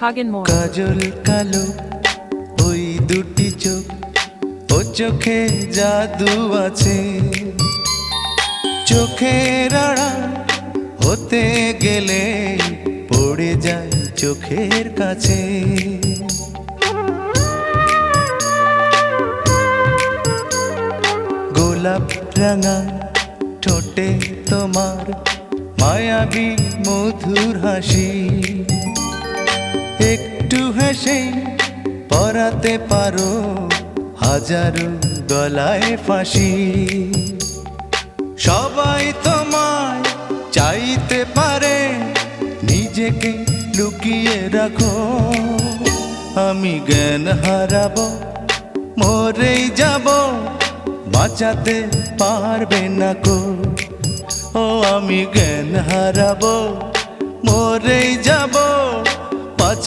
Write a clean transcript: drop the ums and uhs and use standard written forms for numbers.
Kagan Moore. কাজল কালো ওই দুটি চোখ, ও চোখে জাদু আছে। চোখের আড়াল হতে গেলে পড়ে যায় চোখের কাছে। গোলাপ রাঙা ঠোঁটে তোমার মায়াবী মধুর হাসি, একটু হেসে পরাতে পারো হাজারো গলায় ফাঁসি। সবাই তোমায় চাইতে পারে, নিজেকে লুকিয়ে রাখো। আমি জ্ঞান হারাবো, মরেই যাব, বাঁচাতে পারবে না কো। ও আমি জ্ঞান হারাবো, মরেই যাব,